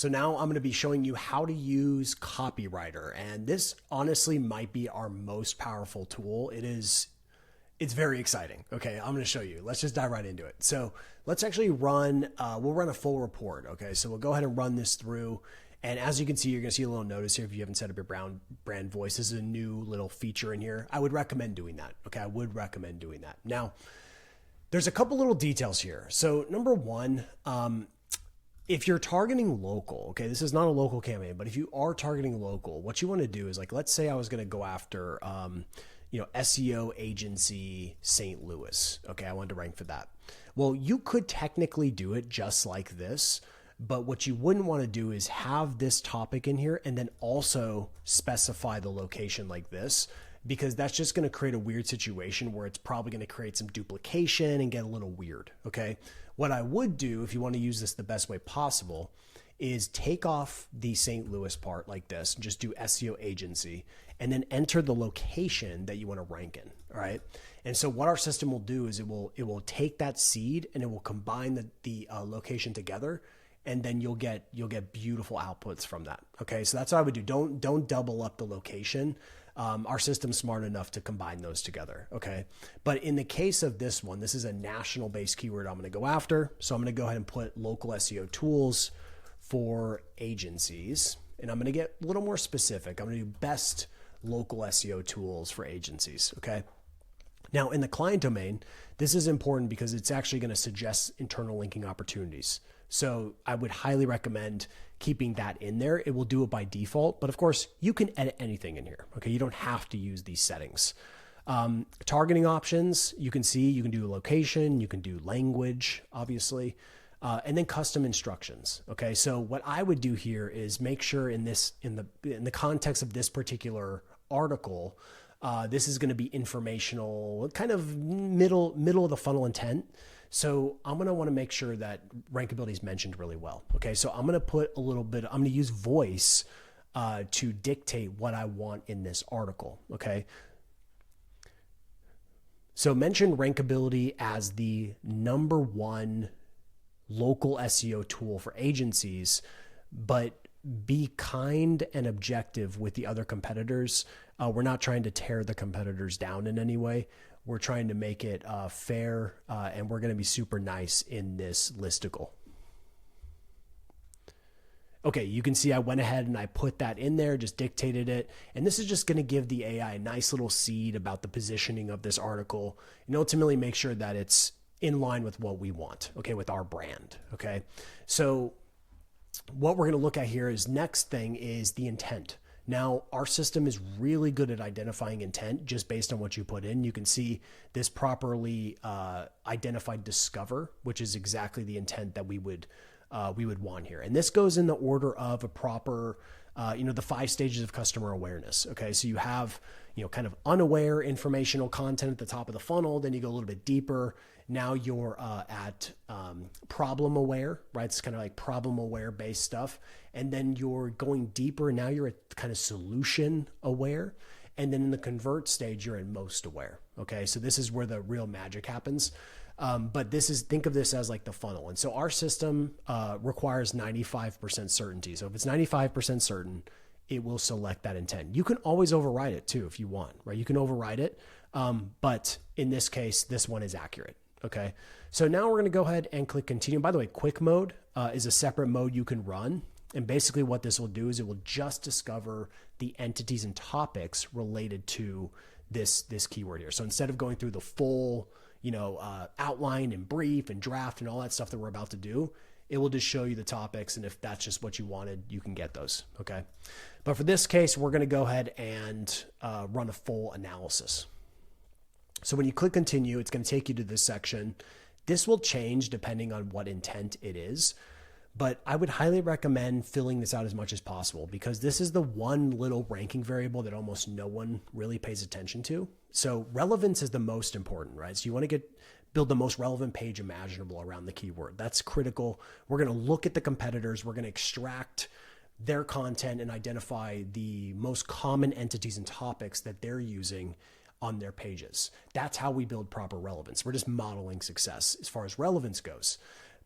So now I'm going to be showing you how to use Copywriter. And this honestly might be our most powerful tool. It's very exciting. Okay, I'm going to show you. Let's just dive right into it. So let's actually run, we'll run a full report. Okay, so we'll go ahead and run this through. And as you can see, you're going to see a little notice here if you haven't set up your brand voice. This is a new little feature in here. I would recommend doing that. Okay, I would recommend doing that. Now, there's a couple little details here. So number one, if you're targeting local, okay, this is not a local campaign, but if you are targeting local, what you want to do is, like, let's say I was going to go after, SEO agency St. Louis. Okay, I wanted to rank for that. Well, you could technically do it just like this, but what you wouldn't want to do is have this topic in here and then also specify the location like this, because that's just going to create a weird situation where it's probably going to create some duplication and get a little weird. Okay. What I would do, if you want to use this the best way possible, is take off the St. Louis part like this, and just do SEO agency, and then enter the location that you want to rank in. All right. And so what our system will do is it will take that seed and it will combine the location together, and then you'll get beautiful outputs from that. Okay. So that's what I would do. Don't double up the location. Our system's smart enough to combine those together. Okay. But in the case of this one, this is a national based keyword I'm going to go after. So I'm going to go ahead and put local SEO tools for agencies. And I'm going to get a little more specific. I'm going to do best local SEO tools for agencies. Okay. Now in the client domain, this is important because it's actually going to suggest internal linking opportunities. So I would highly recommend keeping that in there. It will do it by default, but of course you can edit anything in here. Okay. You don't have to use these settings. Targeting options, you can see, you can do location, you can do language, obviously, and then custom instructions. Okay. So what I would do here is make sure in the context of this particular article, this is going to be informational, kind of middle of the funnel intent. So I'm going to want to make sure that rankability is mentioned really well. Okay. So I'm going to put I'm going to use voice to dictate what I want in this article. Okay. So mention rankability as the number one local SEO tool for agencies, but be kind and objective with the other competitors. We're not trying to tear the competitors down in any way. We're trying to make it fair, and we're going to be super nice in this listicle. Okay, you can see I went ahead and I put that in there, just dictated it. And this is just going to give the AI a nice little seed about the positioning of this article and ultimately make sure that it's in line with what we want, okay, with our brand, okay? So what we're going to look at here is next thing is the intent. Now, our system is really good at identifying intent just based on what you put in. You can see this properly identified discover, which is exactly the intent that we would want here. And this goes in the order of a proper, the 5 stages of customer awareness. Okay. So you have, kind of unaware informational content at the top of the funnel. Then you go a little bit deeper. Now you're at problem aware, right? It's kind of like problem aware based stuff. And then you're going deeper. Now you're at kind of solution aware. And then in the convert stage, you're in most aware. Okay. So this is where the real magic happens. But think of this as like the funnel. And so our system requires 95% certainty. So if it's 95% certain, it will select that intent. You can always override it too if you want, right? You can override it. But in this case, this one is accurate. Okay. So now we're going to go ahead and click continue. By the way, quick mode is a separate mode you can run. And basically what this will do is it will just discover the entities and topics related to this keyword here. So instead of going through the full, outline and brief and draft and all that stuff that we're about to do, it will just show you the topics. And if that's just what you wanted, you can get those. Okay. But for this case, we're going to go ahead and run a full analysis. So when you click continue, it's going to take you to this section. This will change depending on what intent it is. But I would highly recommend filling this out as much as possible because this is the one little ranking variable that almost no one really pays attention to. So relevance is the most important, right? So you want to build the most relevant page imaginable around the keyword. That's critical. We're going to look at the competitors. We're going to extract their content and identify the most common entities and topics that they're using on their pages. That's how we build proper relevance. We're just modeling success as far as relevance goes.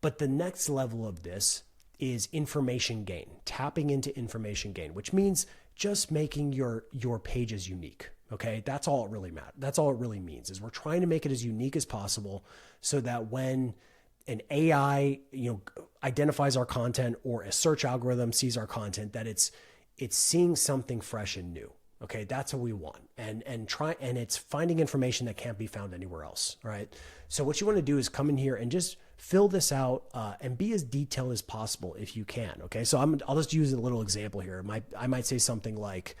But the next level of this is information gain, tapping into information gain, which means just making your pages unique. Okay, that's all it really matters. That's all it really means, is we're trying to make it as unique as possible so that when an AI, identifies our content, or a search algorithm sees our content, that it's seeing something fresh and new. Okay, that's what we want, and it's finding information that can't be found anywhere else. Right. So what you want to do is come in here and just fill this out and be as detailed as possible if you can. Okay, so I'll just use a little example here. I might say something like,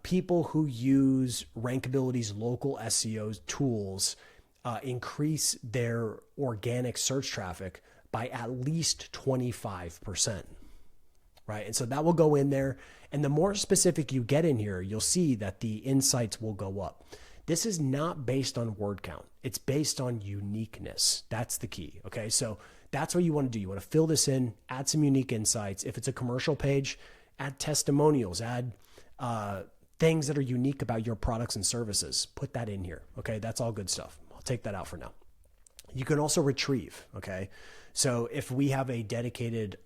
people who use Rankability's local SEO tools increase their organic search traffic by at least 25%. Right. And so that will go in there. And the more specific you get in here, you'll see that the insights will go up. This is not based on word count. It's based on uniqueness. That's the key. Okay. So that's what you want to do. You want to fill this in, add some unique insights. If it's a commercial page, add testimonials, add things that are unique about your products and services. Put that in here. Okay. That's all good stuff. I'll take that out for now. You can also retrieve. Okay. So if we have a dedicated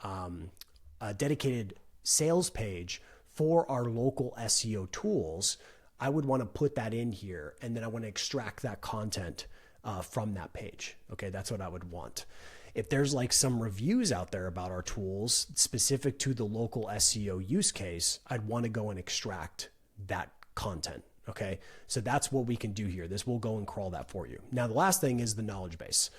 sales page for our local SEO tools, I would want to put that in here, and then I want to extract that content from that page. Okay, that's what I would want. If there's like some reviews out there about our tools specific to the local SEO use case, I'd want to go and extract that content. Okay, so that's what we can do here. This will go and crawl that for you. Now, the last thing is the knowledge base.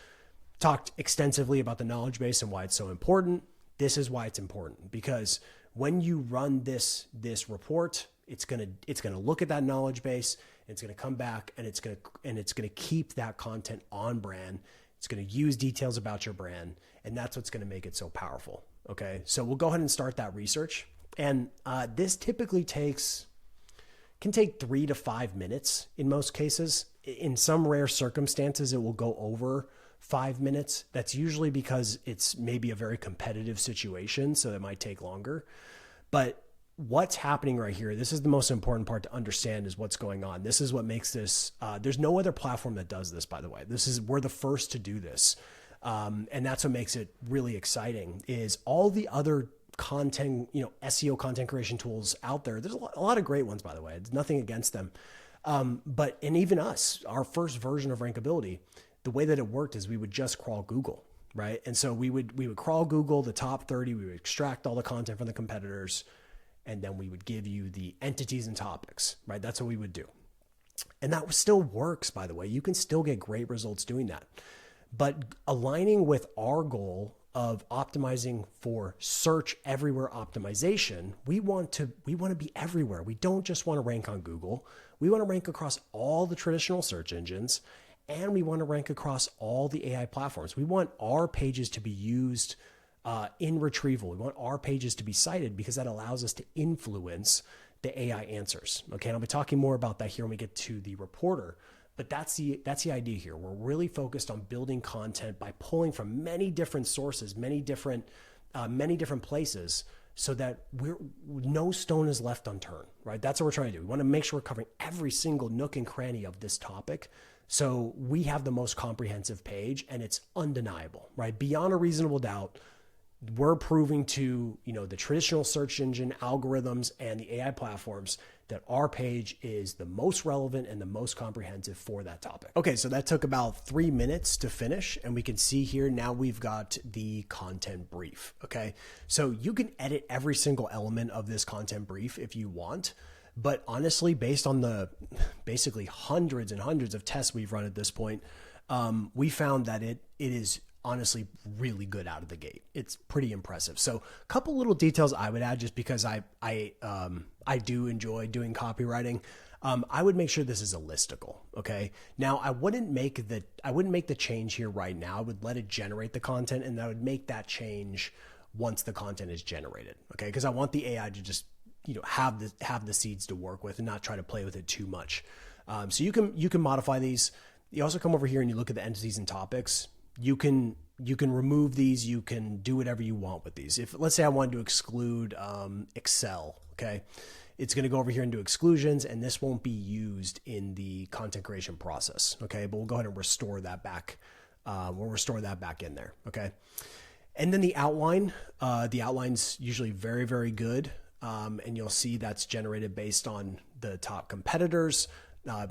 Talked extensively about the knowledge base and why it's so important. This is why it's important, because when you run this report, it's gonna look at that knowledge base. It's gonna come back and it's gonna keep that content on brand. It's gonna use details about your brand, and that's what's gonna make it so powerful. Okay, so we'll go ahead and start that research, and this typically can take 3 to 5 minutes in most cases. In some rare circumstances, it will go over 5 minutes. That's usually because it's maybe a very competitive situation, so it might take longer. But what's happening right here, this is the most important part to understand, is what's going on. This is what makes this, there's no other platform that does this, by the way. We're the first to do this. And that's what makes it really exciting, is all the other content, SEO content creation tools out there. There's a lot of great ones, by the way. It's nothing against them. And even us, our first version of Rankability, the way that it worked is we would just crawl Google, right? And so we would crawl Google, the top 30, we would extract all the content from the competitors, and then we would give you the entities and topics, right? That's what we would do. And that still works, by the way. You can still get great results doing that. But aligning with our goal of optimizing for search everywhere optimization, we want to be everywhere. We don't just want to rank on Google. We want to rank across all the traditional search engines, and we want to rank across all the AI platforms. We want our pages to be used in retrieval. We want our pages to be cited, because that allows us to influence the AI answers. Okay, and I'll be talking more about that here when we get to the reporter. But that's the idea here. We're really focused on building content by pulling from many different sources, many different places, so that no stone is left unturned. Right? That's what we're trying to do. We want to make sure we're covering every single nook and cranny of this topic, so we have the most comprehensive page, and it's undeniable. Right? Beyond a reasonable doubt, we're proving to the traditional search engine algorithms and the AI platforms that our page is the most relevant and the most comprehensive for that topic. Okay, so that took about 3 minutes to finish, and we can see here now we've got the content brief. Okay, so you can edit every single element of this content brief if you want, but honestly, based on the basically hundreds and hundreds of tests we've run at this point, we found that it is honestly really good out of the gate. It's pretty impressive. So a couple little details I would add, just because I do enjoy doing copywriting. I would make sure this is a listicle. Okay. Now I wouldn't make the change here right now. I would let it generate the content, and I would make that change once the content is generated. Okay. Cause I want the AI to just, have the seeds to work with and not try to play with it too much. So you can modify these. You also come over here and you look at the entities and topics. You can remove these. You can do whatever you want with these. If, let's say I wanted to exclude Excel, okay, it's going to go over here and do exclusions, and this won't be used in the content creation process. Okay, but we'll go ahead and restore that back. We'll restore that back in there. Okay. And then the outline's usually very, very good. And you'll see that's generated based on the top competitors,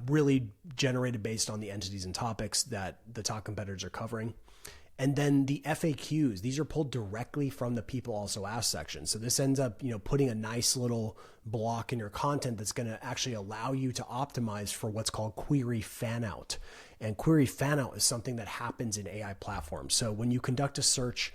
really generated based on the entities and topics that the top competitors are covering. And then the FAQs, these are pulled directly from the people also ask section. So this ends up, putting a nice little block in your content that's going to actually allow you to optimize for what's called query fan out. And query fan out is something that happens in AI platforms. So when you conduct a search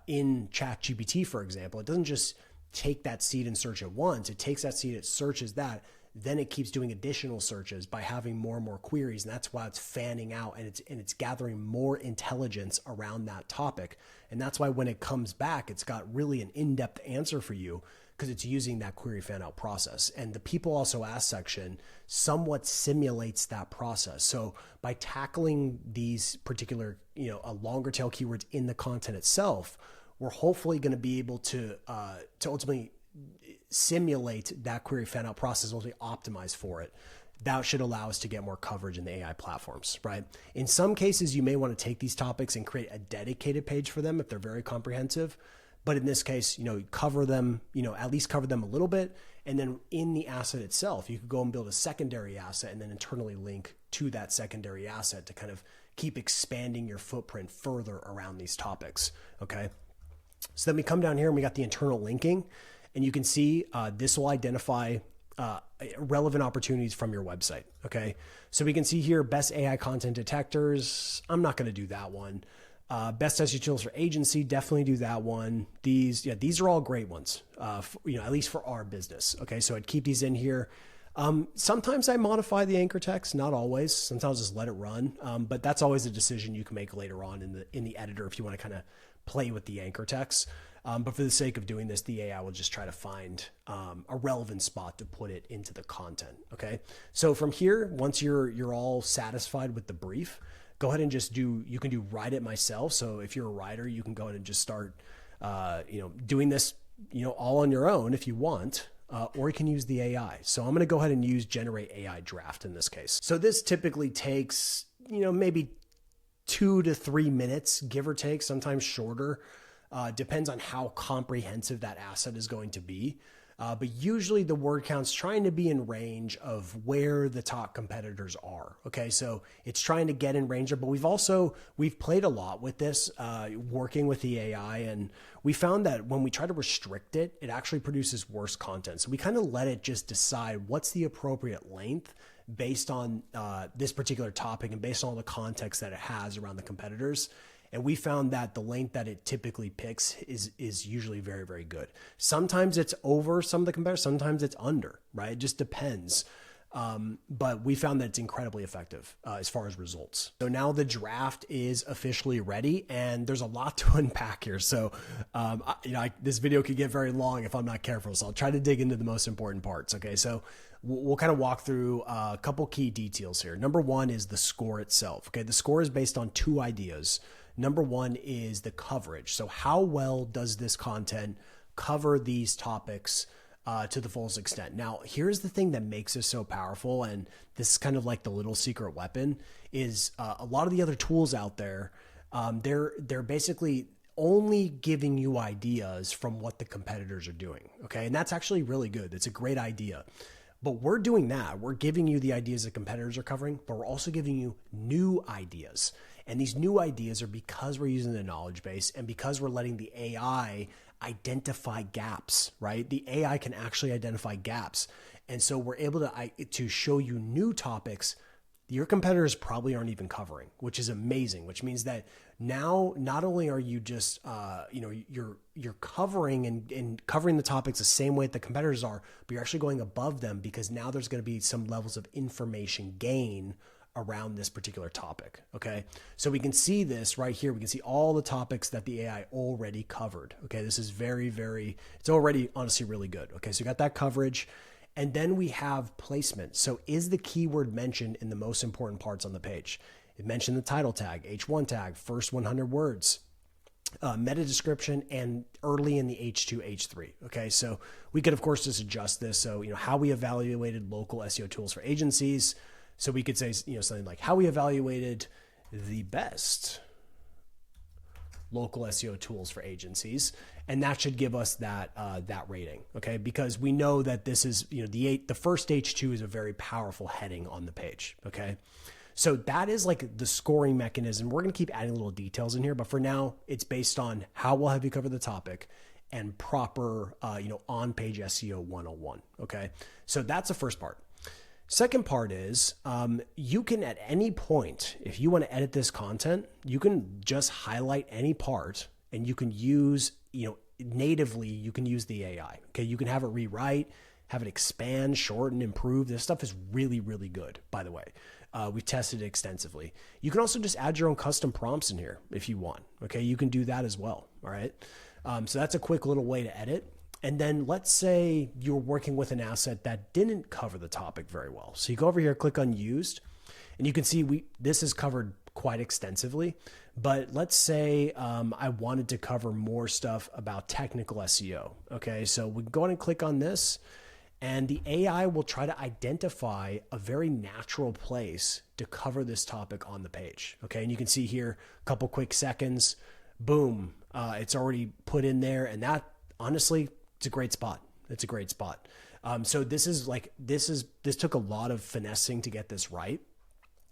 in ChatGPT, for example, it doesn't just take that seed and search it once. It takes that seed, it searches that, then it keeps doing additional searches by having more and more queries. And that's why it's fanning out and it's gathering more intelligence around that topic. And that's why when it comes back, it's got really an in-depth answer for you because it's using that query fan out process. And the people also ask section somewhat simulates that process. So by tackling these particular, a longer tail keywords in the content itself, we're hopefully going to be able to ultimately simulate that query fan out process, ultimately optimize for it. That should allow us to get more coverage in the AI platforms, right? In some cases, you may want to take these topics and create a dedicated page for them if they're very comprehensive. But in this case, cover them, at least cover them a little bit. And then in the asset itself, you could go and build a secondary asset and then internally link to that secondary asset to kind of keep expanding your footprint further around these topics, okay? So then we come down here and we got the internal linking. And you can see this will identify relevant opportunities from your website, okay? So we can see here, best AI content detectors. I'm not going to do that one. Best SEO tools for agency, definitely do that one. These are all great ones, at least for our business, okay? So I'd keep these in here. Sometimes I modify the anchor text, not always. Sometimes I'll just let it run, but that's always a decision you can make later on in the editor if you want to kind of play with the anchor text. But for the sake of doing this, the AI will just try to find a relevant spot to put it into the content. Okay. So from here, once you're all satisfied with the brief, go ahead and you can do write it myself. So if you're a writer, you can go ahead and just start, doing this, all on your own if you want, or you can use the AI. So I'm going to go ahead and use generate AI draft in this case. So this typically takes, maybe 2 to 3 minutes, give or take, sometimes shorter. Depends on how comprehensive that asset is going to be. But usually the word count's trying to be in range of where the top competitors are. Okay. So it's trying to get in range there, but we've played a lot with this, working with the AI, and we found that when we try to restrict it, it actually produces worse content. So we kind of let it just decide what's the appropriate length based on this particular topic and based on all the context that it has around the competitors. And we found that the length that it typically picks is usually very, very good. Sometimes it's over some of the competitors, sometimes it's under, right? It just depends. But we found that it's incredibly effective as far as results. So now the draft is officially ready and there's a lot to unpack here. So, this video could get very long if I'm not careful. So I'll try to dig into the most important parts. Okay. So we'll kind of walk through a couple key details here. Number one is the score itself. Okay. The score is based on 2 ideas. Number one is the coverage. So how well does this content cover these topics to the fullest extent? Now, here's the thing that makes this so powerful, and this is kind of like the little secret weapon, is a lot of the other tools out there, they're basically only giving you ideas from what the competitors are doing, okay? And that's actually really good. It's a great idea. But we're doing that. We're giving you the ideas that competitors are covering, but we're also giving you new ideas. And these new ideas are because we're using the knowledge base and because we're letting the AI identify gaps, right? The AI can actually identify gaps. And so we're able to show you new topics your competitors probably aren't even covering, which is amazing, which means that now not only are you just, you're covering and covering the topics the same way that the competitors are, but you're actually going above them because now there's going to be some levels of information gain around this particular topic. Okay. So we can see this right here. We can see all the topics that the AI already covered. Okay. This is it's already honestly really good. Okay. So you got that coverage. And then we have placement. So is the keyword mentioned in the most important parts on the page? It mentioned the title tag, H1 tag, first 100 words, meta description, and early in the H2, H3. Okay, so we could, of course, just adjust this. So, how we evaluated local SEO tools for agencies. So we could say, something like how we evaluated the best local SEO tools for agencies. And that should give us that rating, okay? Because we know that this is, the first H2 is a very powerful heading on the page, okay? So that is like the scoring mechanism. We're going to keep adding little details in here, but for now, it's based on how well have you covered the topic and proper, on-page SEO 101, okay? So that's the first part. Second part is you can at any point, if you want to edit this content, you can just highlight any part and you can use, natively, you can use the AI. Okay. You can have it rewrite, have it expand, shorten, improve. This stuff is really, really good, by the way. We've tested it extensively. You can also just add your own custom prompts in here if you want. Okay. You can do that as well. All right. So that's a quick little way to edit. And then let's say you're working with an asset that didn't cover the topic very well. So you go over here, click on used, and you can see this is covered quite extensively. But let's say I wanted to cover more stuff about technical SEO. Okay, so we can go ahead and click on this, and the AI will try to identify a very natural place to cover this topic on the page. Okay, and you can see here a couple quick seconds, boom, it's already put in there, and that honestly, it's a great spot. It's a great spot. So this took a lot of finessing to get this right.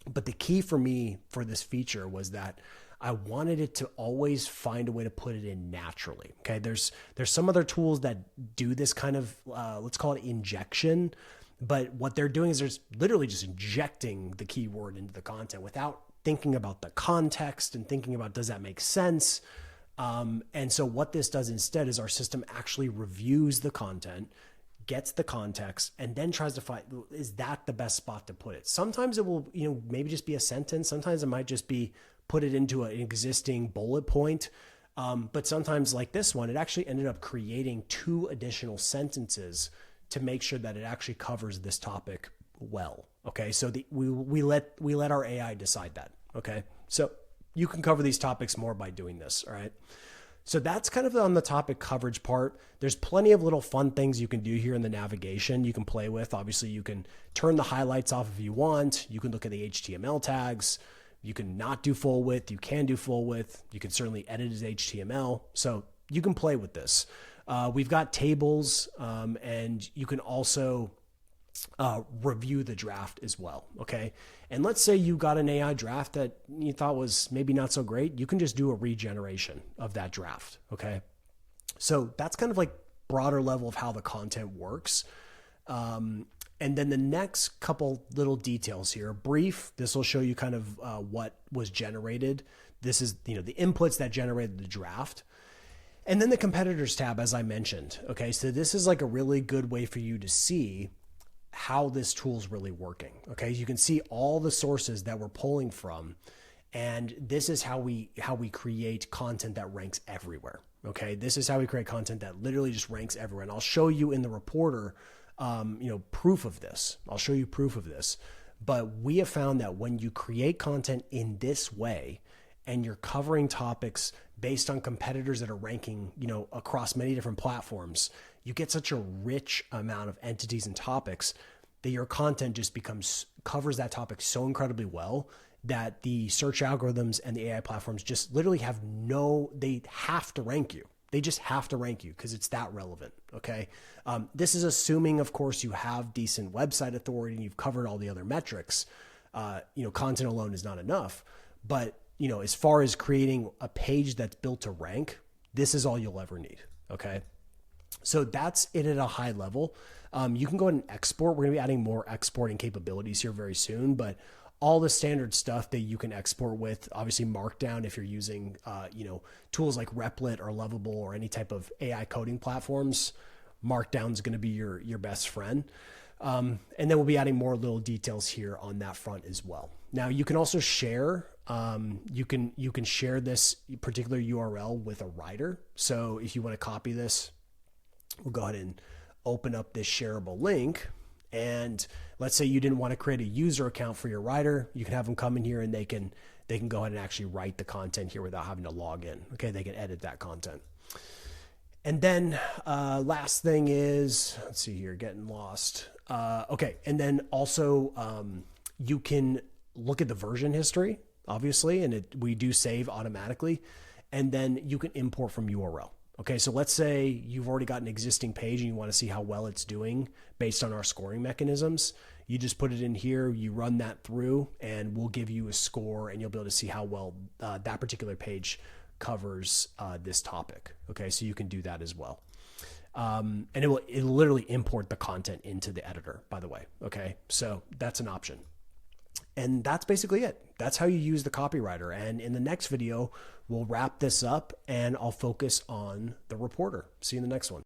But the key for me for this feature was that I wanted it to always find a way to put it in naturally. Okay. There's some other tools that do this kind of, let's call it injection. But what they're doing is they're literally just injecting the keyword into the content without thinking about the context and thinking about, does that make sense? And so what this does instead is our system actually reviews the content, gets the context, and then tries to find, is that the best spot to put it? Sometimes it will, maybe just be a sentence. Sometimes it might just be put it into an existing bullet point. But sometimes like this one, it actually ended up creating 2 additional sentences to make sure that it actually covers this topic well. Okay. So we let our AI decide that. Okay. So you can cover these topics more by doing this. All right. So that's kind of on the topic coverage part. There's plenty of little fun things you can do here in the navigation you can play with. Obviously, you can turn the highlights off if you want. You can look at the HTML tags. You can not do full width. You can do full width. You can certainly edit as HTML. So you can play with this. We've got tables, and you can also review the draft as well. Okay. And let's say you got an AI draft that you thought was maybe not so great. You can just do a regeneration of that draft. Okay. So that's kind of like broader level of how the content works. And then the next couple little details here, brief, this will show you kind of what was generated. This is, the inputs that generated the draft. And then the competitors tab, as I mentioned. Okay. So this is like a really good way for you to see how this tool is really working. Okay. You can see all the sources that we're pulling from, and this is how we create content that ranks everywhere. Okay. This is how we create content that literally just ranks everywhere. And I'll show you in the reporter, proof of this. I'll show you proof of this, but we have found that when you create content in this way and you're covering topics based on competitors that are ranking, across many different platforms, you get such a rich amount of entities and topics that your content just covers that topic so incredibly well that the search algorithms and the AI platforms just literally they have to rank you. They just have to rank you because it's that relevant. Okay. This is assuming, of course, you have decent website authority and you've covered all the other metrics. Content alone is not enough, but as far as creating a page that's built to rank, this is all you'll ever need. Okay. So that's it at a high level. You can go ahead and export. We're going to be adding more exporting capabilities here very soon, but all the standard stuff that you can export with, obviously Markdown if you're using, tools like Replit or Lovable or any type of AI coding platforms, Markdown is going to be your best friend. And then we'll be adding more little details here on that front as well. Now you can also share, you can share this particular URL with a writer. So if you want to copy this, we'll go ahead and open up this shareable link. And let's say you didn't want to create a user account for your writer. You can have them come in here and they can go ahead and actually write the content here without having to log in. Okay. They can edit that content. And then last thing is, let's see here, getting lost. Okay. And then also you can look at the version history, obviously, and we do save automatically. and then you can import from URL. Okay, so let's say you've already got an existing page and you want to see how well it's doing based on our scoring mechanisms. You just put it in here, you run that through, and we'll give you a score, and you'll be able to see how well that particular page covers this topic. Okay, so you can do that as well. And it'll literally import the content into the editor, by the way. Okay, so that's an option. And that's basically it. That's how you use the copywriter. And in the next video, we'll wrap this up and I'll focus on the reporter. See you in the next one.